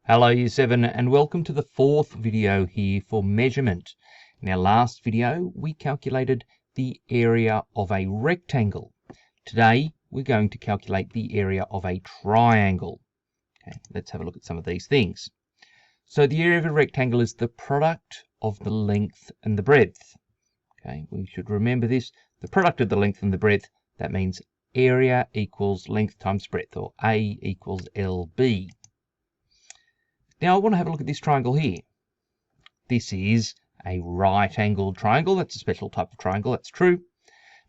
Hello Year 7 and welcome to the fourth video here for measurement. In our last video we calculated the area of a rectangle. Today we're going to calculate the area of a triangle. Okay, let's have a look at some of these things. So the area of a rectangle is the product of the length and the breadth. Okay, we should remember this. The product of the length and the breadth, that means area equals length times breadth, or A equals LB. Now I want to have a look at this triangle here. This is a right-angled triangle. That's a special type of triangle, that's true.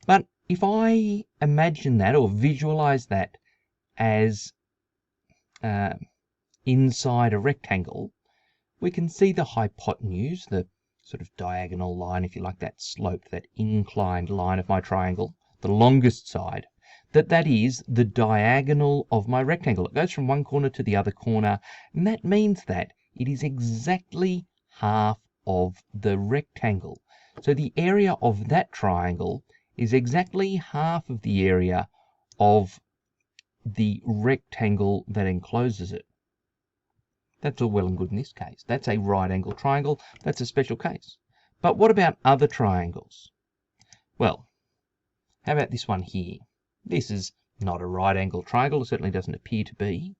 But if I imagine that or visualize that as inside a rectangle, we can see the hypotenuse, the sort of diagonal line, if you like, that slope, that inclined line of my triangle, the longest side, that is the diagonal of my rectangle. It goes from one corner to the other corner, and that means that it is exactly half of the rectangle. So the area of that triangle is exactly half of the area of the rectangle that encloses it. That's all well and good in this case. That's a right-angle triangle. That's a special case. But what about other triangles? Well, how about this one here? This is not a right-angle triangle. It certainly doesn't appear to be.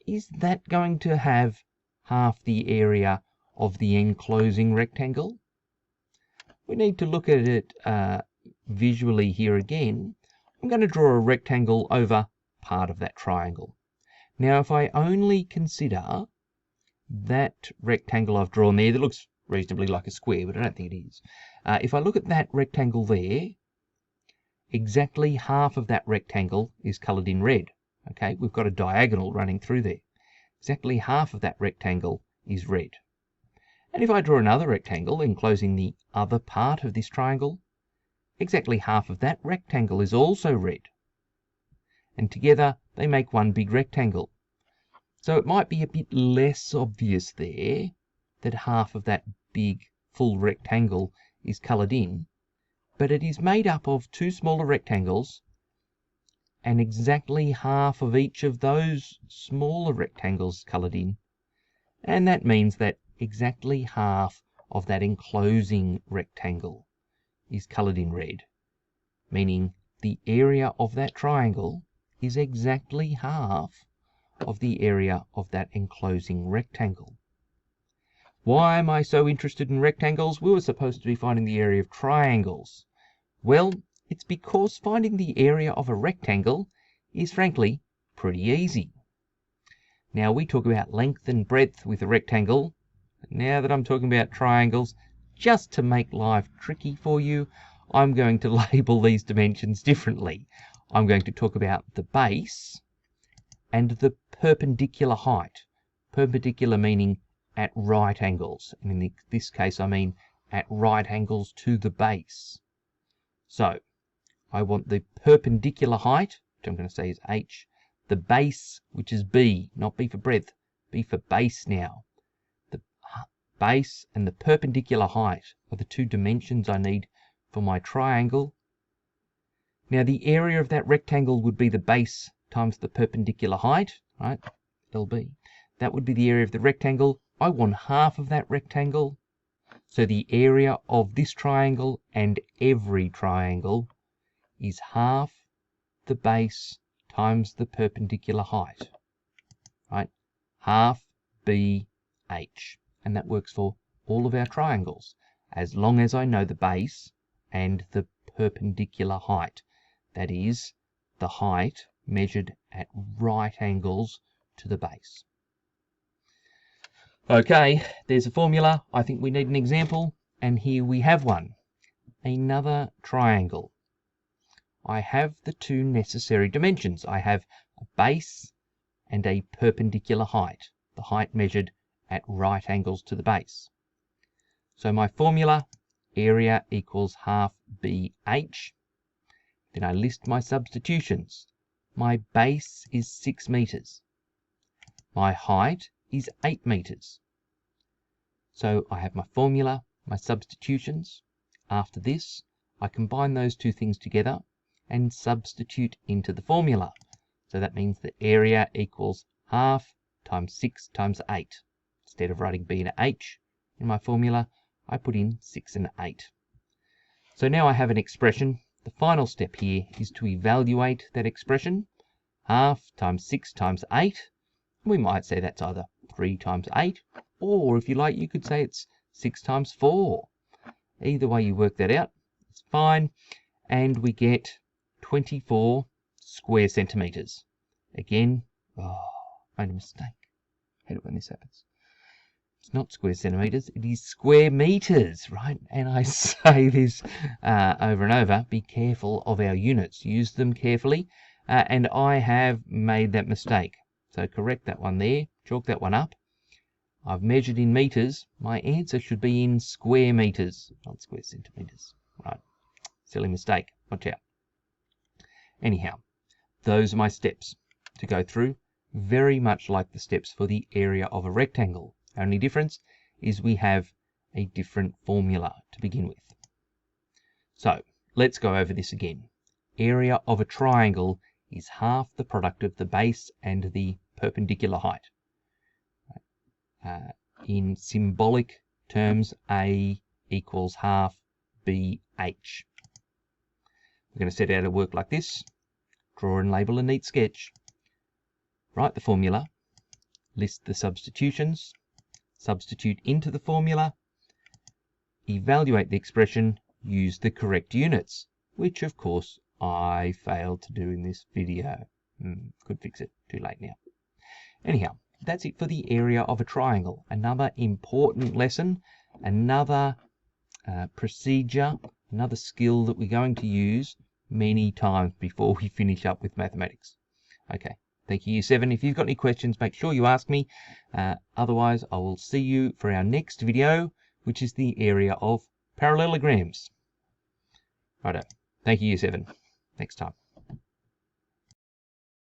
Is that going to have half the area of the enclosing rectangle? We need to look at it visually here again. I'm going to draw a rectangle over part of that triangle. Now, if I only consider that rectangle I've drawn there, that looks reasonably like a square, but I don't think it is. If I look at that rectangle there, exactly half of that rectangle is coloured in red. Okay, we've got a diagonal running through there. Exactly half of that rectangle is red. And if I draw another rectangle enclosing the other part of this triangle, exactly half of that rectangle is also red. And together they make one big rectangle. So it might be a bit less obvious there that half of that big full rectangle is coloured in, but it is made up of two smaller rectangles, and exactly half of each of those smaller rectangles coloured in, and that means that exactly half of that enclosing rectangle is coloured in red, meaning the area of that triangle is exactly half of the area of that enclosing rectangle. Why am I so interested in rectangles? We were supposed to be finding the area of triangles. Well, it's because finding the area of a rectangle is frankly pretty easy. Now we talk about length and breadth with a rectangle. Now that I'm talking about triangles, just to make life tricky for you, I'm going to label these dimensions differently. I'm going to talk about the base and the perpendicular height. Perpendicular meaning at right angles, and in this case I mean at right angles to the base. So I want the perpendicular height, which I'm going to say is h, the base, which is b, not b for breadth, b for base now. The base and the perpendicular height are the two dimensions I need for my triangle. Now the area of that rectangle would be the base times the perpendicular height, right, LB. That would be the area of the rectangle. I want half of that rectangle. So the area of this triangle and every triangle is half the base times the perpendicular height, right? Half BH. And that works for all of our triangles, as long as I know the base and the perpendicular height. That is, the height measured at right angles to the base. Okay, there's a formula. I think we need an example, and here we have one. Another triangle. I have the two necessary dimensions. I have a base and a perpendicular height, the height measured at right angles to the base. So my formula, area equals half BH. Then I list my substitutions. My base is 6 meters. My height is 8 meters. So I have my formula, my substitutions. After this, I combine those two things together and substitute into the formula. So that means the area equals half times 6 times 8. Instead of writing b and h in my formula, I put in 6 and 8. So now I have an expression. The final step here is to evaluate that expression. Half times 6 times 8. We might say that's either 3 times 8, or if you like, you could say it's 6 times 4. Either way you work that out, it's fine. And we get 24 square centimeters. Again, made a mistake. I hate it when this happens. It's not square centimeters, it is square meters, right? And I say this over and over, be careful of our units. Use them carefully. And I have made that mistake. So correct that one there, chalk that one up. I've measured in meters. My answer should be in square meters, not square centimeters. Right, silly mistake, watch out. Anyhow, those are my steps to go through, very much like the steps for the area of a rectangle. The only difference is we have a different formula to begin with. So let's go over this again. Area of a triangle is half the product of the base and the perpendicular height. In symbolic terms, A equals half BH. We're going to set out a work like this. Draw and label a neat sketch. Write the formula. List the substitutions. Substitute into the formula. Evaluate the expression. Use the correct units, which of course I failed to do in this video. Could fix it. Too late now. Anyhow, that's it for the area of a triangle. Another important lesson, another procedure, another skill that we're going to use many times before we finish up with mathematics. Okay, thank you, Year 7. If you've got any questions, make sure you ask me. Otherwise, I will see you for our next video, which is the area of parallelograms. Righto. Thank you, Year 7. Next time.